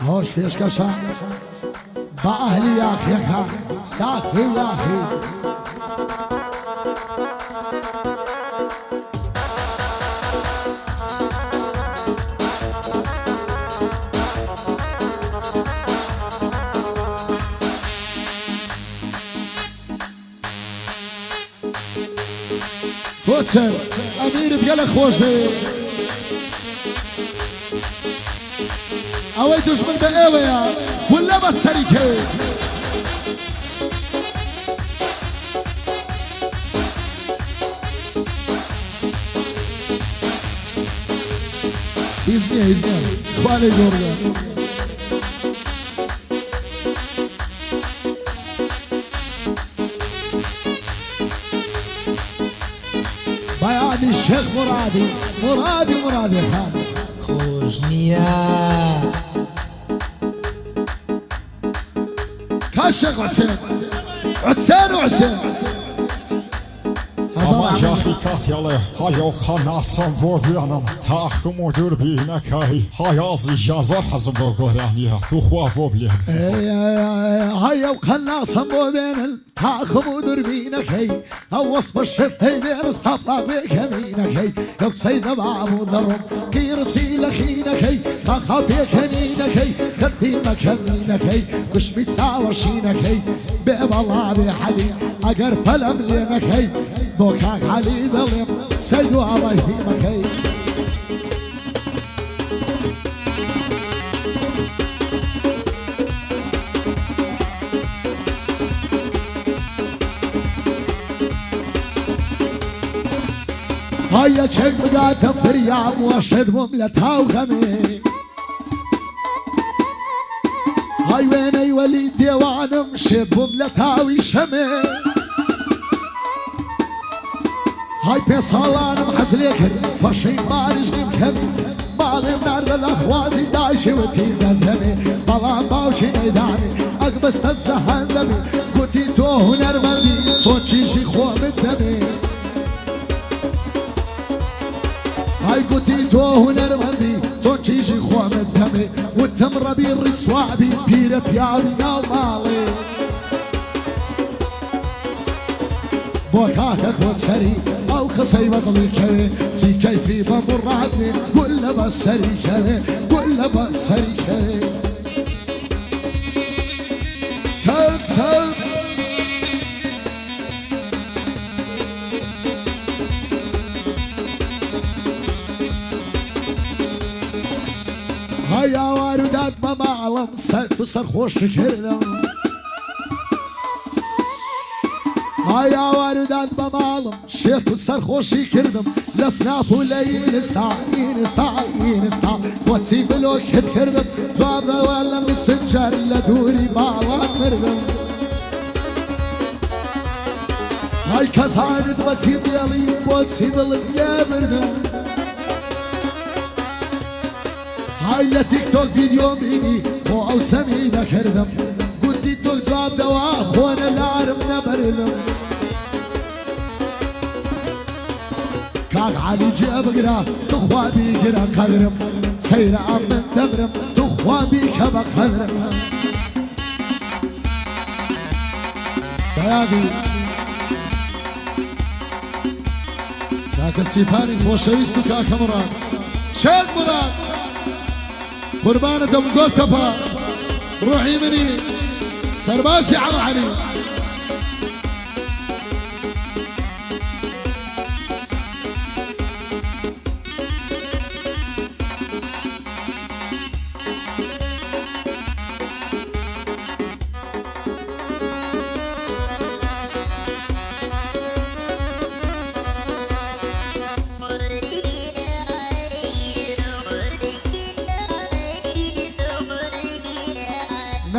هوش فيش كشا بأهلي يا أخي يا أخي يا أخي بوتسر أمير بقلق خوشي اوي دشمن بقوي يا ولا بس سريكي izniye Hvala Gorga بيعني الشيخ مرادي خان خوجنيا كالشيخ حسين Ama cahilkat yalı hayok kanasan boryanım Takımı dürbine kay Hayazı yazar hazım bu goraniya Tuhva bobliyat hayok kanasan boryanım Takımı dürbine kay Havas başıttay bir sapla bir kemine kay Yok sayda bağımdarım Kıyırısıyla khine kay Kaka bir kenine kay Kaddime kemine kay Kuş bitsavır şine kay Bevallah bir hali Agar falam lene kay بوكاك علي ظلم سيدو الله يهيمك هيا شك بقات فريام واشد مملتها وخمي هاي ويني ولي ديوان مشيت مملتها وشمي هاي بيصالان محزليك فشي بارجني مكب بالي منارد الاخوازي دايشي وتيدا دمي بلان باوشي نيداني اقبس تزهان دمي قوتي تو هنرمندي صوتشي شي خوام الدمي هاي قوتي تو هنرمندي صوتشي شي خوام الدمي والتمر بالرسوابي بيرة بيابي ومالي بوكاكك وتسري او خصي بطلي كوي زي كيفي بمر عني كل بس سري كوي كل بس سري كوي تب هيا واردات ما معلم سر خوش كردم هيا واردات بمالم شيت سرخوشي كردم لسناف ولي ينستا واتسي بلوكت كردم جواب ولا مسنجر لدوري بالا مردم هاي كساند واتسي بيالي واتسي بلديا مردم هاي لتيك توك فيديو ميني مو او سميدا كردم قلتي توك جواب دوا خونا العرم نبردم كاك علي جاب قرا تخوى بي قرا قدرم سير من دمرم تخوى بي كبا قدرم بيادي كاك السيفاني خوشويستو كاك مراد شيخ مراد قربان دم قول تفا روحي مني سرباسي على علي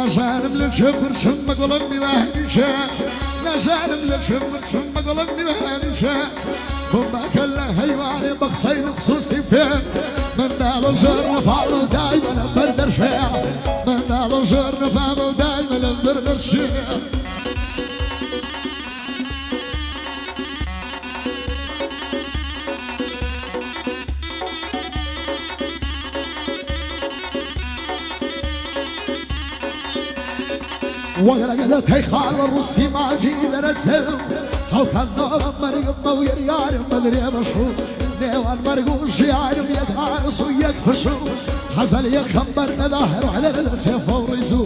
نزارم للشبر ثم قلبي وهنشا نزارم للشبر ثم قلبي وهنشا كما كلا هيواني بقصيد خصوصي فيه من دالو زر نفعله دايما بردر شيع من دالو زر نفعله دايما بردر شيع وقلقلت هي خال الروسي ما جيد نتسلم او كان نوم مرقم ويريار مدري مشهور نيوان مرقوش يعلم يدارس ويكفشو حصل يخبر ظاهر على السيف ورزو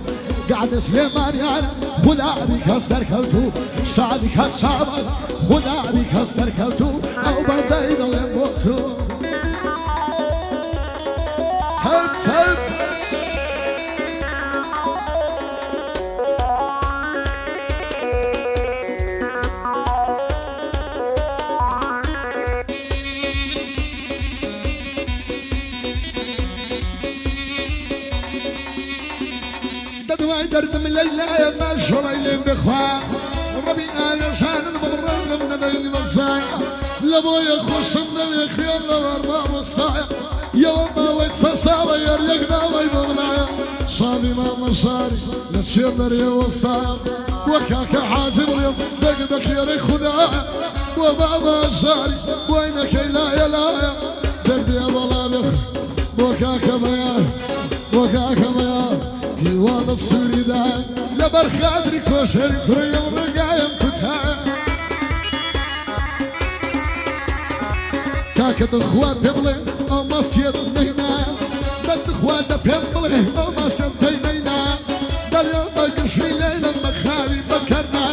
قاعد سليمان يعلم خذا بيكسر كوتو شادي كان شابس خذا بيكسر كوتو او بدا يضل يموتو سب دموعي درد من ليلة يا ماشور اللي بخوا ربي انا شان المغرب من ذي المصايا لابويا خوش من يخي الله ورما مصايا يا وما ويتصاصر يريقنا ويبغنايا شادي ما مشاري لا تشير دري وسطايا وكاكا حاجب اليوم دق خيري خدايا وما مشاري وينك لا يا لايا دق يا بلا وكاكا بيان وكاكا بيان هيوان السوري داي لبر خادري كوشري كريم رقايم فتاي كاكت اخوات بيبلي او ماسيت نينا دت اخوات بيبلي او ماسيت نينا دل يوم قشري ليلة مخاوي بكرنا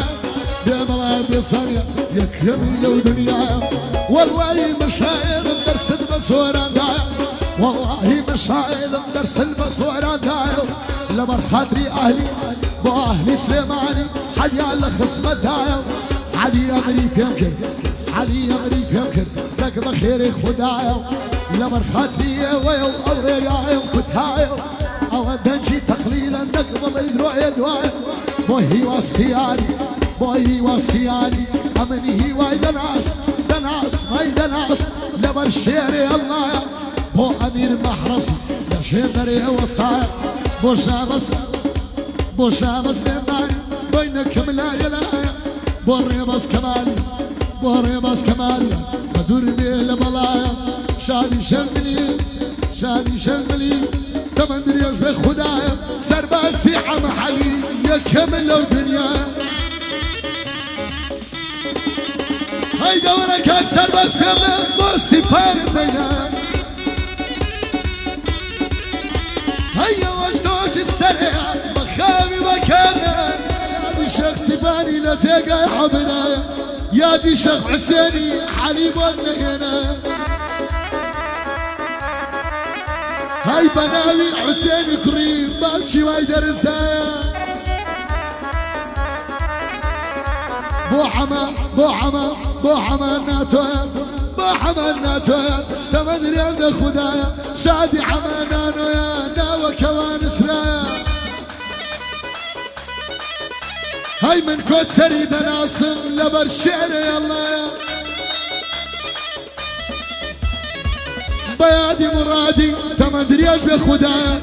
يا ملاي بصريا يا كرمي لو دنيا والله مشاير درس بسورة داي والله مشاير درس البسورة داي لمر خاطري اهلي واهلي سليماني حدي على خصمة دايو حدي امريكا يمكن حدي امريكا يمكن لك بخير خدايو لمر خاطري ويو اوريايو كتايو او دنجي تقليلا نقم بيدرو يدوايو بوهي وصياني بوهي وصياني امني واي دناس دناس واي دناس لمر شيري الله بو امير محرسي يا شيري وسطايو بوشامس لماي بينكم لا يلايا بوري بس كمال بوري بس كمال بدور بيل بلايا شادي شملي شادي شملي تمندري ايش بخدايا سرباسي محلي يا كمل لو دنيا هاي دورك سرباس بيرنا بوسي فار بينا هيا وجدوش السريع مخامي مكاننا يا دي شيخ سباني لا تلقى حبنا يا دي شيخ حسيني حليب ونهنا هاي بناوي حسين كريم بامشي ما يدرس دايا بو حما ناتويا بو حما ناتويا تمدري عند خدايا شادي حمانانو يا ناوى كوان سرايا هاي من كوت سريد ناصم لبر شعر يا الله بيادي مرادي تمدري ايش بخدايا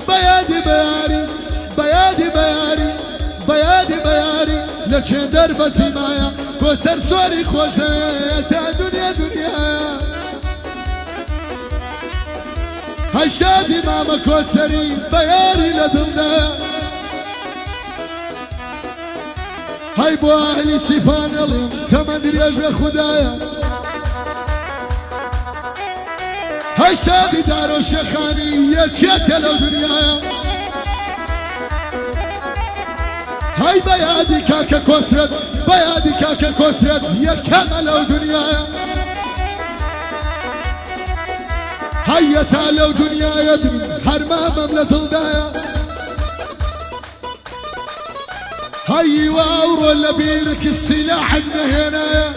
بيادي بياري بيادي بياري بيادي بياري لشين درب زمايا كوتر سوري خوشة تا دنيا دنيا هاي شادي ماما كوتري بياري لدلنا هاي بو اهلي سيفان اليوم تمدري ايش بخدايا هاي شادي دارو الشيخاني يا جيت لو دنيا هاي بيادي كاكا كوسرت بيادي كاكا كوسرت يا كمل دنيا هيا تعالوا دنيا يا ابني حرمة مملة الدايا هاي واورو لبيرك السلاح هنا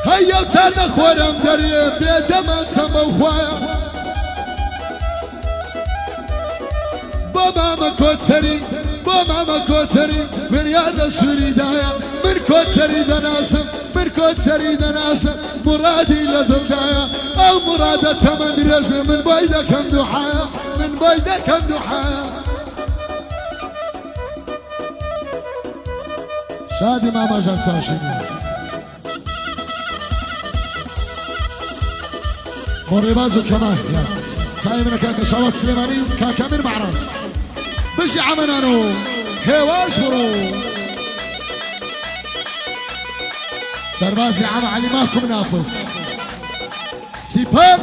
هيا وتانا خورم دريب بيدا ما تسمى خوايا بابا كوتري بابا كوتري من رياض سوري دايا من كوتري دناسم من كوتري دناسم مرادي لدل دايا او مرادة تمن رجل من بايدة كم دحايا من بايدة كم دحايا شادي ماما جاب تاشيني مريبازو كمان يا سايمنا كاكا شواس سليماني كاكا من معرس بشي عمنانو هواش برو سربازي عم علي ماكو منافس سيبان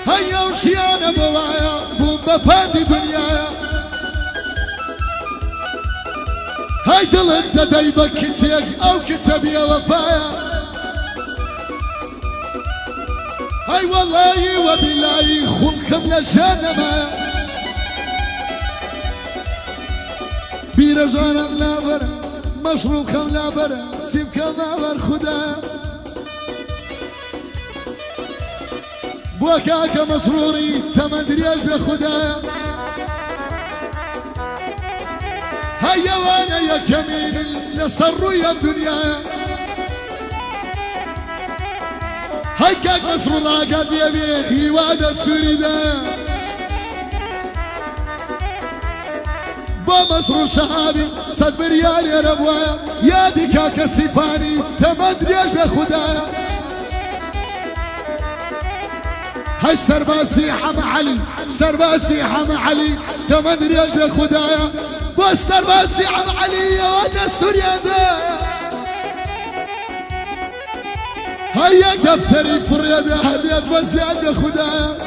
هيا وشيانا بوايا بوم بفادي دنيايا هاي دلت دايبك كتسيك او كتسب يا وفايا هاي والله وبالله خلقم لجانما بيرجانا لا برا مشروب كم لا برا سيب كما بر خدا بوكاك مسروري تمدرياش بخدايا هيا وانا يا كمين لصروا يا الدنيا هيكاك مسرور عقد يا بيخي وعد السريدا بمسرور شهادي صد بريال يا ربوايا يا ديكاك السيفاني تمدرياش بخدايا هاي سرباسي حم علي سرباسي حم علي تمدري ايش بخدايا بس سرباسي حم علي يا دستور يا دا هيا دفتري فريد هديت بس يا بخدايا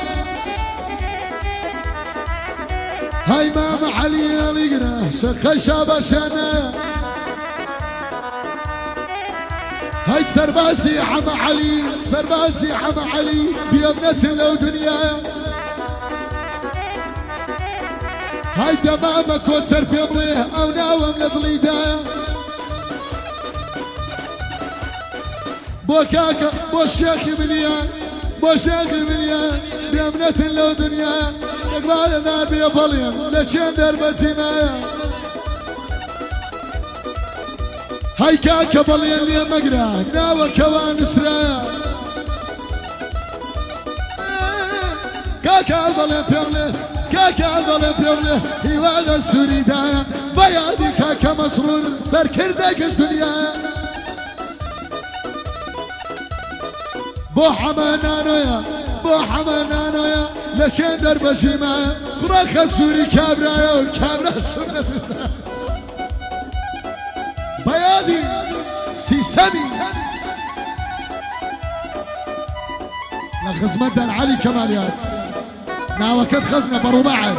هاي ماما علي يقرا شق شابشنا هاي سرباسي حم علي سرباسي حم علي بيمنة لو دنيا هاي دمامك وتسر بيمريه او ناوم لضليدا بوكاكا بو الشيخ مليان بو الشيخ مليان بيمنة لو دنيا اقبال نابي فليم لشين دربتي مايا هاي كاكا بلين لي مقرا ناوى كوان سرايا كاكا بلين بيولي كاكا بلين بيولي هيوانا السوري دايا بيادي كاكا مسرور سر كردكش دنيا بو حمانانويا بو حمانانويا لشين دربشي مايا فراخ السوري كابرايا والكابرا سنة بيادي سيسمي لخزمت علي كماليات ناوكت خزنة برباعي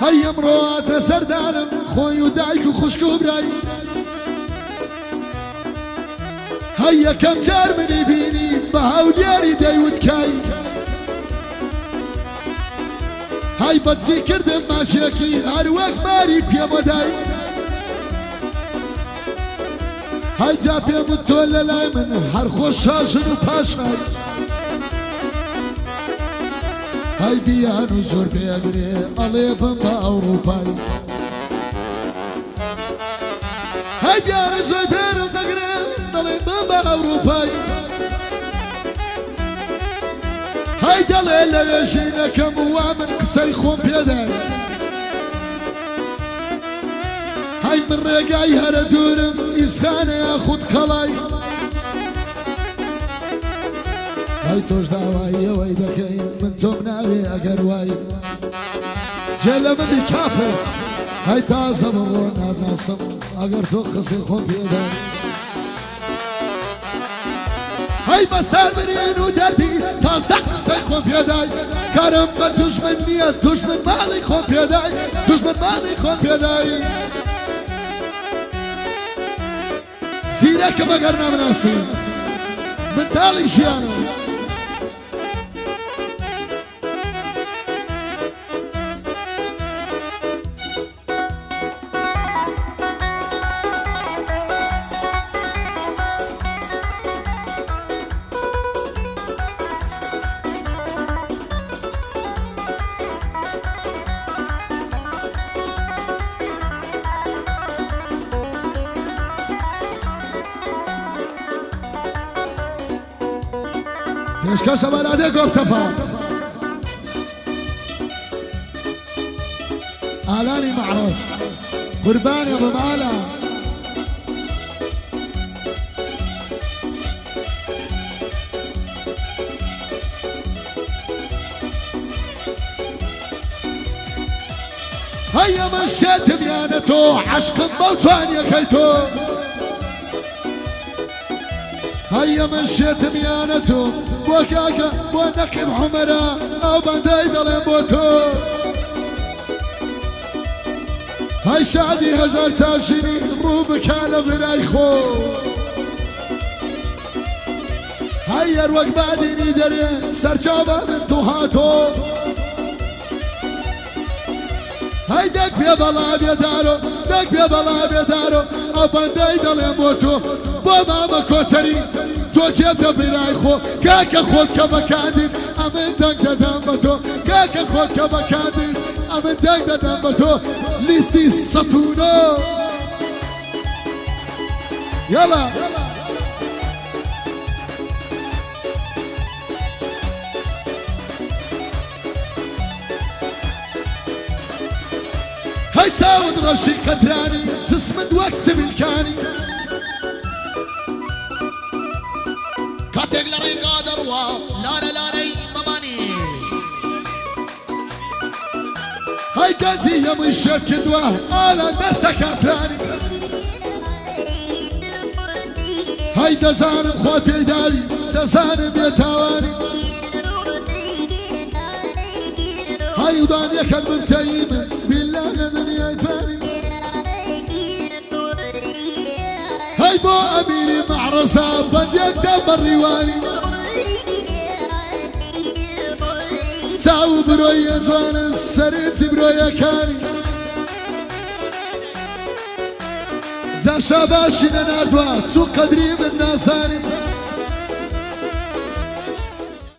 هيا مروات سردانم خوي ودايك وخشك وبراي هيا كم جار مني بيني بهاو دياري دايود كاي هاي بتذكر دم ماشيكي هاروك ماري بيا مداي هاي جابي متولى لايمن هر خوشاشن وباشاي هاي بيانو زور بيقري أليبن بأوروباي هاي بيانو زور بيقري أليبن بأوروباي هاي دليل يشينا كموامن قصي خون بيداي هاي من رقاي هردورم إسخاني ياخد كلاي هاي توش داواي ويدكي من تمناغي اقرواي جيلا من كافر هاي تازم الرونا ناصم اقر تقصي خون في يداي هاي مسار منين وداتي تازح قصي خون في يداي كرم من دشمن نية دشمن مالي خون في يداي دشمن مالي خون في يداي زينك ما قرنا مناسي من تالي شيانو رشكش بلادك وبتفا آلاني معرس قربان يا ابو مالا هيا مشيت بيانتو عشق موتان يا كيتو هيا مشيت بيانتو بوكاكا بونقب عمرا او بنداي ظلم بوتو هاي شادي هجر تاشيني روبك على برايخو هيا الوقت بعديني دري سرجابا من توهاتو هاي دك بيا بلا بيا دارو دك بيا بلا بيا دارو او بنداي ظلم بوتو بابا ما كوسري تو جيب برايخو كاكا خود كبكادين امن دك ددامبتو كاكا خود كبكادين امن دك ددامبتو ليستي ساتونو يلا هاي تاود رشي قدراني سسمد واكسب الكاني كاتك لري قادر لاري لاري مماني هاي داتي يا مشيت كدوه على دستك كافراني هاي دزانم خواتي داري دزانم يتاواني هاي ودانيا كان منتيمة بالله لدنيا الفاني هاي بو أميري معرسة بديك دم الريواني تاو برويا جوان السريت برويا كاني زا شاباشي نادوا تو قدري من ناساني